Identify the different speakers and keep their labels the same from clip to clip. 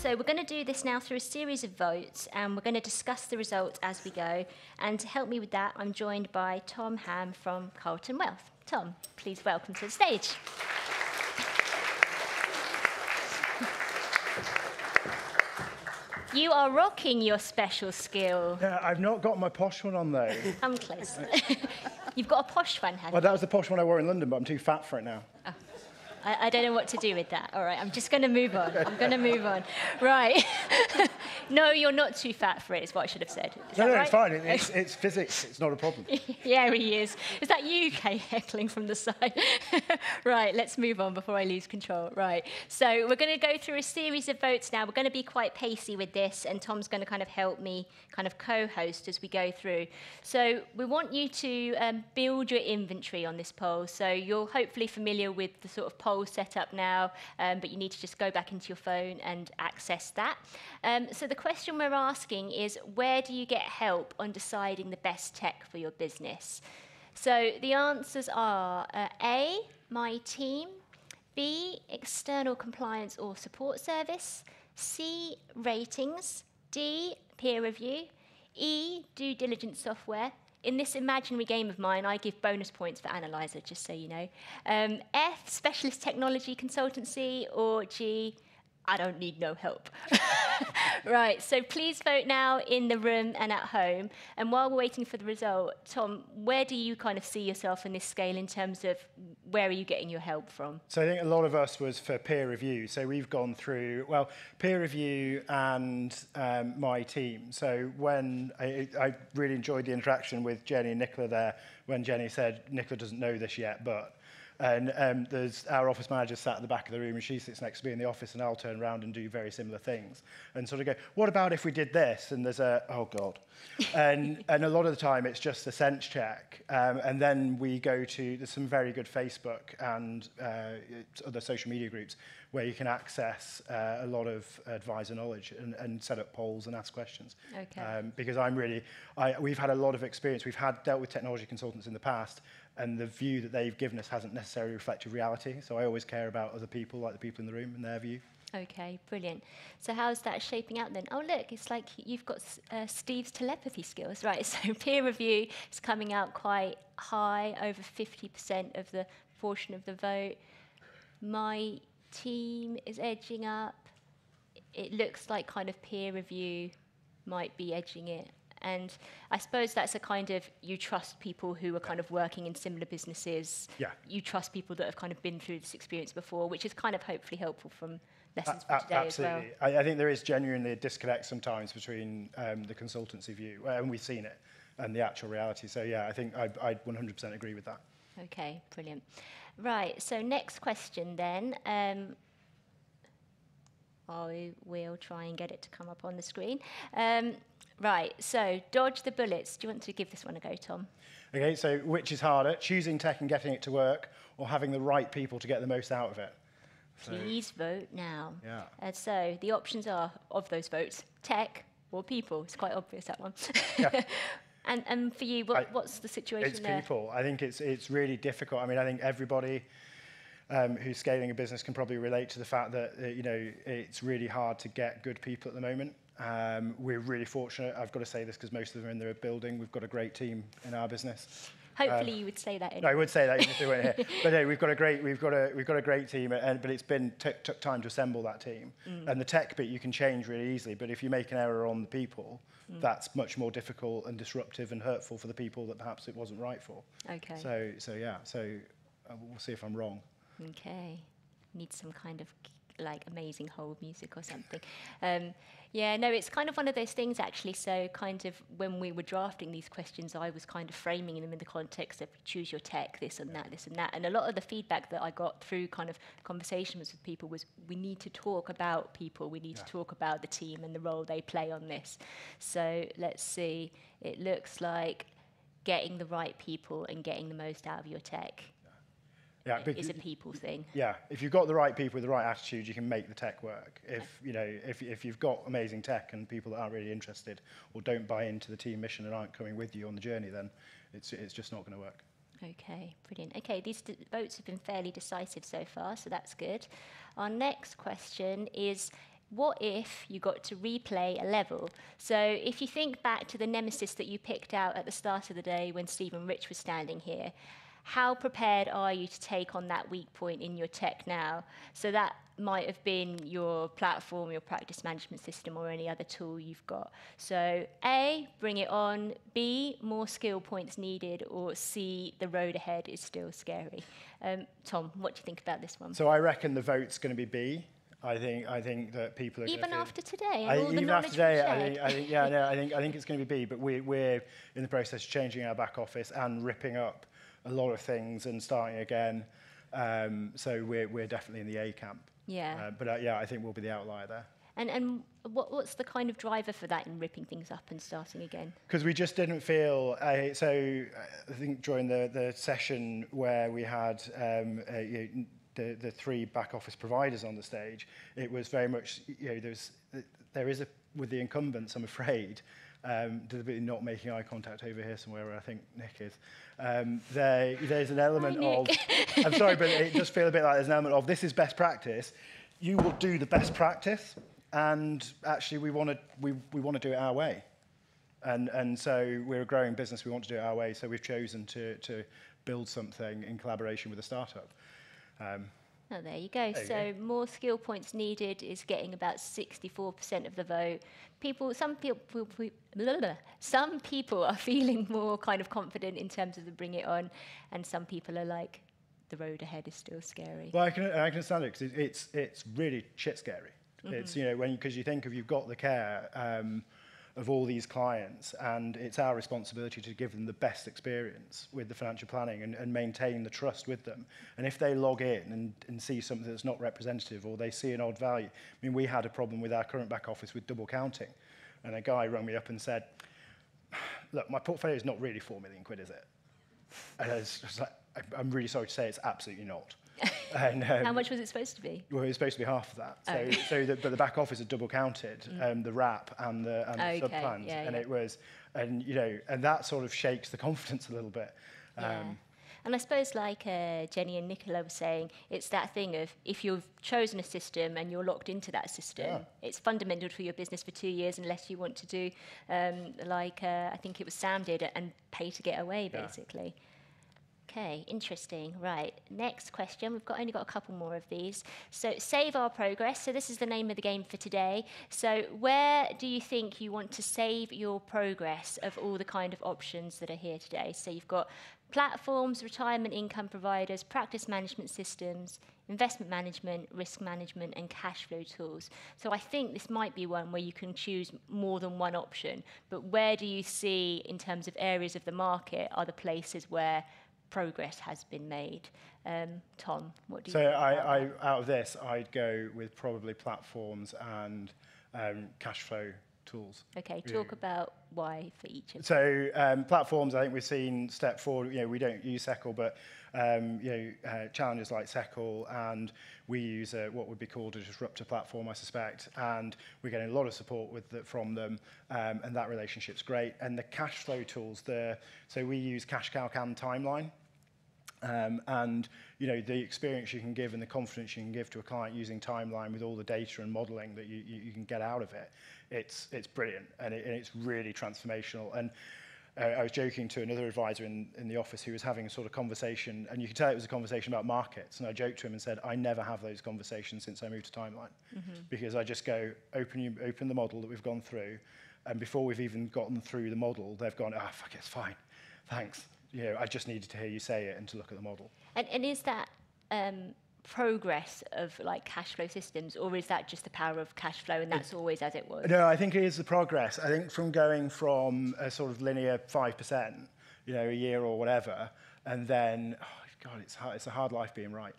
Speaker 1: So we're going to do this now through a series of votes, and we're going to discuss the results as we go. And to help me with that, I'm joined by Tom Ham from Calton Wealth. Tom, please welcome to the stage. You are rocking your special skill.
Speaker 2: Yeah, I've not got my posh one on though.
Speaker 1: I'm close. You've got a posh one, haven't you?
Speaker 2: Well, that was the posh one I wore in London, but I'm too fat for it now.
Speaker 1: Oh. I don't know what to do with that. All right, I'm just going to move on. I'm going to move on. Right. No, you're not too fat for it, is what I should have said. Is that right?
Speaker 2: It's fine. It's physics. It's not a problem.
Speaker 1: Yeah, he is. Is that you, Kay, heckling from the side? Right, let's move on before I lose control. Right. So we're going to go through a series of votes now. We're going to be quite pacey with this, and Tom's going to kind of help me kind of co-host as we go through. So we want you to build your inventory on this poll. So you're hopefully familiar with the sort of poll set up now, but you need to just go back into your phone and access that. So the question we're asking is, where do you get help on deciding the best tech for your business? So the answers are A, my team, B, external compliance or support service, C, ratings, D, peer review, E, due diligence software. In this imaginary game of mine, I give bonus points for analyzer, just so you know. F, specialist technology consultancy, or G, I don't need no help. Right, so please vote now in the room and at home. And while we're waiting for the result, Tom, where do you kind of see yourself in this scale in terms of where are you getting your help from?
Speaker 2: So I think a lot of us was for peer review. So we've gone through, well, peer review and my team. So when I really enjoyed the interaction with Jenny and Nicola there, when Jenny said, Nicola doesn't know this yet, but... And there's our office manager sat at the back of the room, and she sits next to me in the office, and I'll turn around and do very similar things and sort of go, what about if we did this? And there's a, oh God. And a lot of the time it's just a sense check. And then we go to, there's some very good Facebook and other social media groups where you can access a lot of advisor knowledge and set up polls and ask questions.
Speaker 1: Okay.
Speaker 2: Because we've had a lot of experience. We've dealt with technology consultants in the past, and the view that they've given us hasn't necessarily reflected reality. So I always care about other people, like the people in the room and their view.
Speaker 1: Okay, brilliant. So how's that shaping out then? Oh, look, it's like you've got Steve's telepathy skills. Right, so peer review is coming out quite high, over 50% of the portion of the vote. My team is edging up. It looks like kind of peer review might be edging it. And I suppose that's a kind of, you trust people who are kind of working in similar businesses.
Speaker 2: Yeah.
Speaker 1: You trust people that have kind of been through this experience before, which is kind of hopefully helpful from lessons for today
Speaker 2: absolutely.
Speaker 1: as well.
Speaker 2: I think there is genuinely a disconnect sometimes between the consultancy view, and we've seen it, and the actual reality. So yeah, I think I'd 100% agree with that. Okay,
Speaker 1: brilliant. Right, so next question then. I will try and get it to come up on the screen. Right, so dodge the bullets. Do you want to give this one a go, Tom?
Speaker 2: Okay, so which is harder, choosing tech and getting it to work, or having the right people to get the most out of it?
Speaker 1: Please vote now.
Speaker 2: Yeah.
Speaker 1: So the options are, of those votes, tech or people. It's quite obvious, that one.
Speaker 2: Yeah.
Speaker 1: And for you, what's the situation there?
Speaker 2: It's people. I think it's really difficult. I mean, I think everybody who's scaling a business can probably relate to the fact that, it's really hard to get good people at the moment. We're really fortunate. I've got to say this because most of them are in the building. We've got a great team in our business.
Speaker 1: Hopefully you would say that. Anyway.
Speaker 2: I would say that even if they weren't here. But no, we've got a great team, but it's been took time to assemble that team. And the tech bit you can change really easily, but if you make an error on the people, that's much more difficult and disruptive and hurtful for the people that perhaps it wasn't right for.
Speaker 1: Okay.
Speaker 2: So we'll see if I'm wrong.
Speaker 1: Okay. Need some kind of like amazing hold music or something. Yeah, no, it's kind of one of those things actually. So kind of when we were drafting these questions, I was kind of framing them in the context of choose your tech, this and that, this and that. And a lot of the feedback that I got through kind of conversations with people was we need to talk about people. We need to talk about the team and the role they play on this. So let's see. It looks like getting the right people and getting the most out of your tech. Yeah, is a people thing.
Speaker 2: Yeah, if you've got the right people with the right attitude, you can make the tech work. If you've got amazing tech and people that aren't really interested or don't buy into the team mission and aren't coming with you on the journey, then it's just not going to work.
Speaker 1: Okay, brilliant. Okay, these votes have been fairly decisive so far, so that's good. Our next question is what if you got to replay a level? So if you think back to the nemesis that you picked out at the start of the day when Stephen Rich was standing here, how prepared are you to take on that weak point in your tech now? So that might have been your platform, your practice management system, or any other tool you've got. So A, bring it on. B, more skill points needed. Or C, the road ahead is still scary. Tom, what do you think about this one?
Speaker 2: So I reckon the vote's going to be B. I think that people are
Speaker 1: even after today and
Speaker 2: I,
Speaker 1: all the
Speaker 2: even
Speaker 1: knowledge
Speaker 2: after today,
Speaker 1: we've
Speaker 2: I think it's going to be B. But we're in the process of changing our back office and ripping up a lot of things and starting again. So we're definitely in the A camp.
Speaker 1: Yeah.
Speaker 2: But I think we'll be the outlier there.
Speaker 1: And what's the kind of driver for that in ripping things up and starting again?
Speaker 2: Because we just didn't feel. So I think during the session where we had the three back office providers on the stage, it was very much there is with the incumbents, I'm afraid. Deliberately not making eye contact over here somewhere where I think Nick is. There's an element of. I'm sorry, but it does feel a bit like there's an element of this is best practice. You will do the best practice, and actually we want to do it our way. And so we're a growing business. We want to do it our way. So we've chosen to build something in collaboration with a startup.
Speaker 1: Oh, there you go. So more skill points needed is getting about 64% of the vote. Some people are feeling more kind of confident in terms of the bring it on, and some people are like, the road ahead is still scary.
Speaker 2: Well, I can understand it because it's really shit scary. Mm-hmm. It's because you think of you've got the care of all these clients, and it's our responsibility to give them the best experience with the financial planning and maintain the trust with them. And if they log in and see something that's not representative, or they see an odd value, I mean, we had a problem with our current back office with double counting, and a guy rang me up and said, "Look, my portfolio is not really 4 million quid, is it?" And I was just like, "I'm really sorry to say, it's absolutely not." And,
Speaker 1: how much was it supposed to be?
Speaker 2: Well, it was supposed to be half of that. But the back office had double counted the wrap and the sub-plans, it was, and that sort of shakes the confidence a little bit.
Speaker 1: And I suppose, like Jenny and Nicola were saying, it's that thing of if you've chosen a system and you're locked into that system, it's fundamental to your business for 2 years unless you want to do, I think it was Sam did, and pay to get away, basically. Okay, interesting. Right, next question. We've only got a couple more of these. So save our progress. So this is the name of the game for today. So where do you think you want to save your progress of all the kind of options that are here today? So you've got platforms, retirement income providers, practice management systems, investment management, risk management, and cash flow tools. So I think this might be one where you can choose more than one option. But where do you see, in terms of areas of the market, are the places where progress has been made? Tom, what do you think?
Speaker 2: So out of this, I'd go with probably platforms and cash flow tools.
Speaker 1: Okay, talk about why for each of them.
Speaker 2: So platforms, I think we've seen step forward. We don't use Seckle, but challenges like Seckle, and we use what would be called a disruptor platform, I suspect, and we're getting a lot of support from them, and that relationship's great. And the cash flow tools, so we use Cash Calc and Timeline. And the experience you can give and the confidence you can give to a client using Timeline with all the data and modelling that you can get out of it, it's brilliant, and it's really transformational. And I was joking to another advisor in the office who was having a sort of conversation, and you could tell it was a conversation about markets. And I joked to him and said, I never have those conversations since I moved to Timeline, because I just go, open the model that we've gone through, and before we've even gotten through the model, they've gone, fuck it, it's fine, thanks. I just needed to hear you say it and to look at the model. And
Speaker 1: is that progress of like cash flow systems, or is that just the power of cash flow and that's always as it was?
Speaker 2: No, I think it is the progress. I think from going from a sort of linear 5%, a year or whatever, and then, God, it's a hard life being right.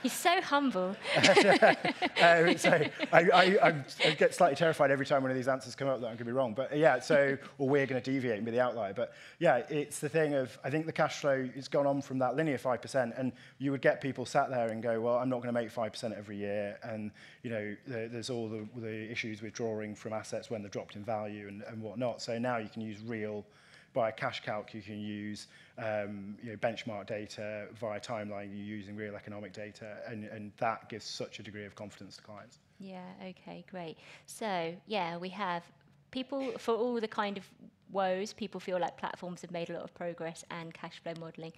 Speaker 1: You're so humble.
Speaker 2: So I get slightly terrified every time one of these answers come up that I'm going to be wrong. But or we're going to deviate and be the outlier. But it's the thing of, I think the cash flow has gone on from that linear 5%, and you would get people sat there and go, well, I'm not going to make 5% every year. And, there's all the issues with drawing from assets when they're dropped in value and whatnot. So now you can use real by a cash calc, you can use benchmark data via timeline. You're using real economic data, and that gives such a degree of confidence to clients.
Speaker 1: Yeah, okay, great. So, yeah, we have people, for all the kind of woes, people feel like platforms have made a lot of progress and cash flow modelling.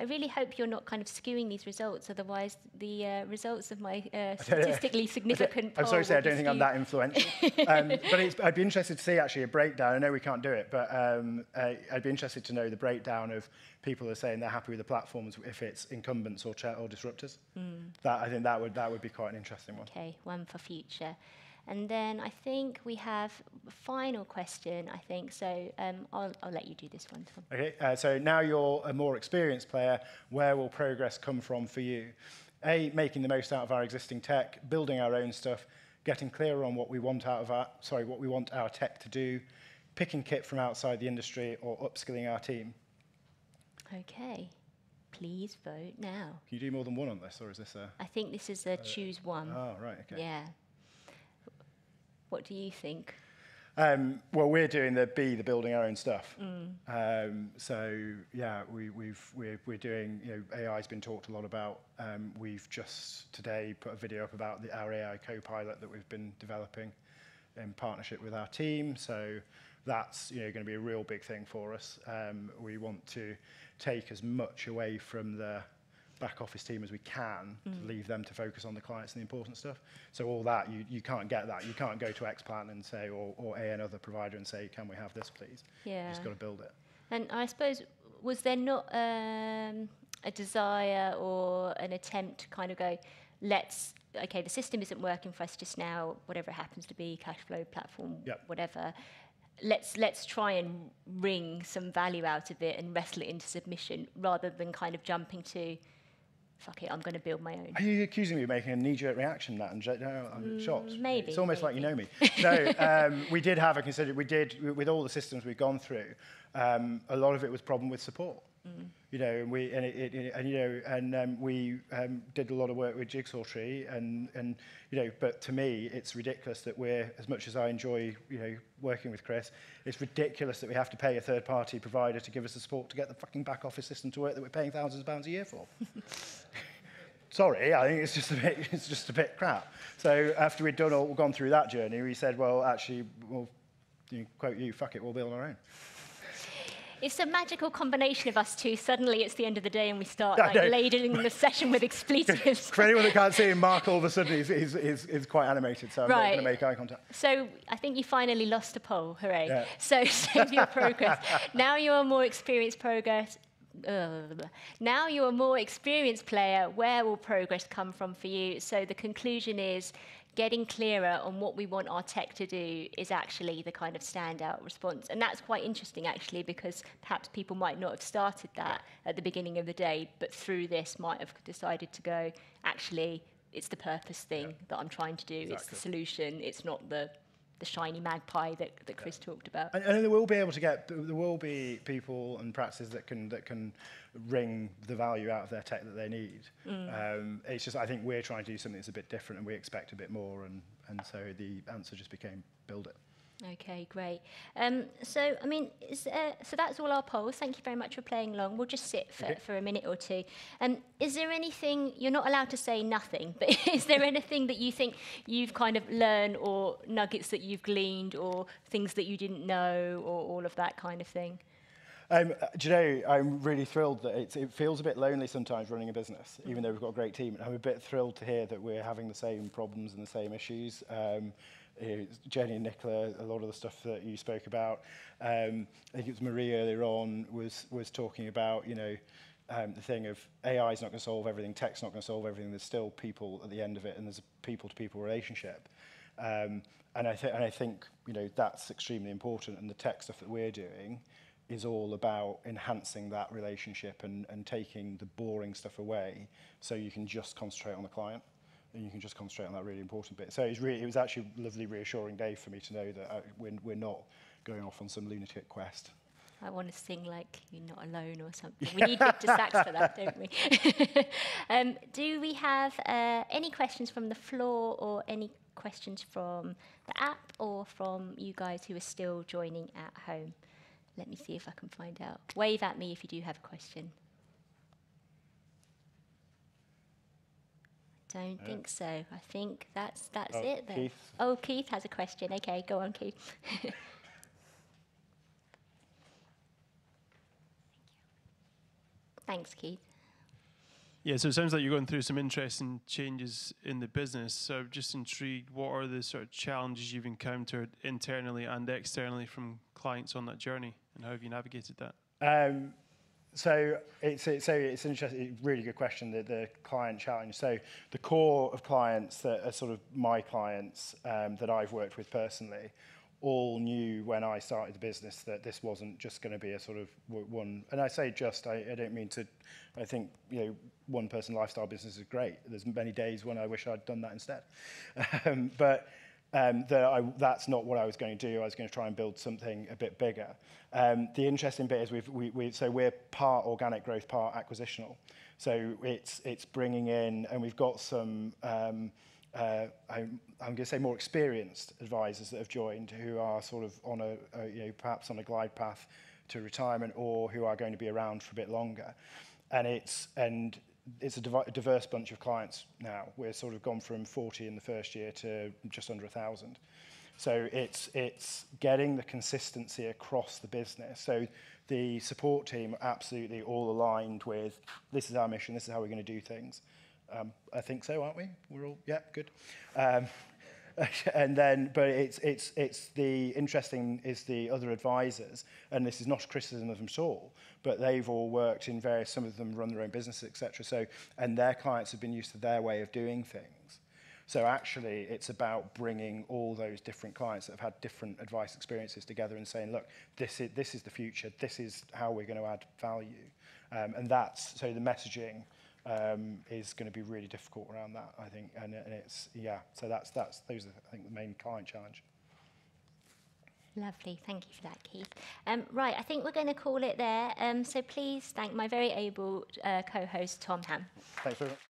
Speaker 1: I really hope you're not kind of skewing these results, otherwise the results of my statistically significant poll
Speaker 2: I'm sorry to say, I don't think I'm
Speaker 1: skewed.
Speaker 2: that influential. But I'd be interested to see actually a breakdown. I know we can't do it, but I'd be interested to know the breakdown of people who are saying they're happy with the platforms if it's incumbents or disruptors. That, I think that would be quite an interesting one.
Speaker 1: Okay, one for future. And then I think we have a final question, I think. So I'll let you do this one, Tom.
Speaker 2: Okay, so now you're a more experienced player. Where will progress come from for you? A, making the most out of our existing tech, building our own stuff, getting clearer on what we want what we want our tech to do, picking kit from outside the industry, or upskilling our team.
Speaker 1: Okay, please vote now.
Speaker 2: Can you do more than one on this, or is this a...
Speaker 1: I think this is a choose one.
Speaker 2: Oh, right, okay.
Speaker 1: Yeah. What do you think?
Speaker 2: Well, we're doing the building our own stuff. So yeah, we're doing. AI's been talked a lot about. We've just today put a video up about our AI co-pilot that we've been developing in partnership with our team. So that's going to be a real big thing for us. We want to take as much away from the back office team as we can to leave them to focus on the clients and the important stuff. So all that, you can't get that. You can't go to Xplan and say, or another provider and say, can we have this, please?
Speaker 1: Yeah.
Speaker 2: You've just got to build it.
Speaker 1: And I suppose, was there not a desire or an attempt to kind of go, okay, the system isn't working for us just now, whatever it happens to be, cash flow platform, whatever. Let's try and wring some value out of it and wrestle it into submission rather than kind of jumping to, fuck it, I'm going to build my own.
Speaker 2: Are you accusing me of making a knee-jerk reaction to that? No, I'm shocked.
Speaker 1: Maybe.
Speaker 2: It's almost like you know me. No, we did have with all the systems we've gone through, a lot of it was problem with support. And we did a lot of work with Jigsaw Tree, and but to me, it's ridiculous that we're, as much as I enjoy working with Chris, it's ridiculous that we have to pay a third-party provider to give us the support to get the fucking back office system to work that we're paying thousands of pounds a year for. Sorry, I think it's just a bit crap. So after we'd gone through that journey, we said, well, actually, we'll quote you, fuck it, we'll build our own.
Speaker 1: It's a magical combination of us two. Suddenly it's the end of the day and we start ladling the session with expletives.
Speaker 2: For anyone that can't see him, Mark all of a sudden is quite animated, so I'm not going to make eye contact.
Speaker 1: So I think you finally lost a poll. Hooray. Yeah. So save your progress. Now you're a more experienced Now you're a more experienced player. Where will progress come from for you? So the conclusion is getting clearer on what we want our tech to do is actually the kind of standout response. And that's quite interesting, actually, because perhaps people might not have started that at the beginning of the day, but through this might have decided to go, actually, it's the purpose thing that I'm trying to do. Exactly. It's the solution. It's not the shiny magpie that Chris talked about.
Speaker 2: And there will be people and practices that can wring the value out of their tech that they need. It's just, I think we're trying to do something that's a bit different and we expect a bit more, and so the answer just became build it.
Speaker 1: Okay, great. So, I mean, so that's all our polls. Thank you very much for playing along. We'll just sit for a minute or two. Is there anything, you're not allowed to say nothing, but is there anything that you think you've kind of learned, or nuggets that you've gleaned, or things that you didn't know, or all of that kind of thing?
Speaker 2: Do you know, I'm really thrilled that it feels a bit lonely sometimes running a business, even though we've got a great team. I'm a bit thrilled to hear that we're having the same problems and the same issues. Jenny and Nicola, a lot of the stuff that you spoke about. I think it was Marie earlier on was talking about, the thing of AI is not going to solve everything, tech's not going to solve everything. There's still people at the end of it, and there's a people-to-people relationship. And I think that's extremely important. And the tech stuff that we're doing is all about enhancing that relationship and taking the boring stuff away, so you can just concentrate on the client. And you can just concentrate on that really important bit. So it was actually a lovely, reassuring day for me to know that we're not going off on some lunatic quest.
Speaker 1: I want to sing like You're Not Alone or something. We need Victor Sax for that, don't we? Do we have any questions from the floor, or any questions from the app, or from you guys who are still joining at home? Let me see if I can find out. Wave at me if you do have a question. Don't think so. I think that's it then.
Speaker 2: Keith.
Speaker 1: Oh, Keith has a question. Okay, go on, Keith. Thanks, Keith.
Speaker 3: Yeah, so it sounds like you're going through some interesting changes in the business. So I'm just intrigued, what are the sort of challenges you've encountered internally and externally from clients on that journey, and how have you navigated that?
Speaker 2: So it's an interesting, really good question, the client challenge. So the core of clients that are sort of my clients that I've worked with personally all knew when I started the business that this wasn't just going to be a sort of one, and I say just, I don't mean to, I think, you know, one person lifestyle business is great. There's many days when I wish I'd done that instead. That's not what I was going to do. I was going to try and build something a bit bigger. The interesting bit is so we're part organic growth, part acquisitional. So it's bringing in, and we've got some, I'm going to say more experienced advisors that have joined who are sort of on you know, perhaps on a glide path to retirement, or who are going to be around for a bit longer. And it's a diverse bunch of clients now. We're sort of gone from 40 in the first year to just under 1,000. So it's getting the consistency across the business. So the support team are absolutely all aligned with, this is our mission, this is how we're going to do things. I think so, aren't we? We're all, yeah, good. And then, but it's the interesting is the other advisors, and this is not a criticism of them at all, but they've all worked in various, some of them run their own businesses, etc. So, and their clients have been used to their way of doing things. So actually, it's about bringing all those different clients that have had different advice experiences together and saying, look, this is the future. This is how we're going to add value, and that's so the messaging. Is going to be really difficult around that, I think, and it's, yeah. So those are, I think, the main client challenge.
Speaker 1: Lovely, thank you for that, Keith. Right, I think we're going to call it there. So please thank my very able co-host Tom Ham.
Speaker 2: Thanks very much.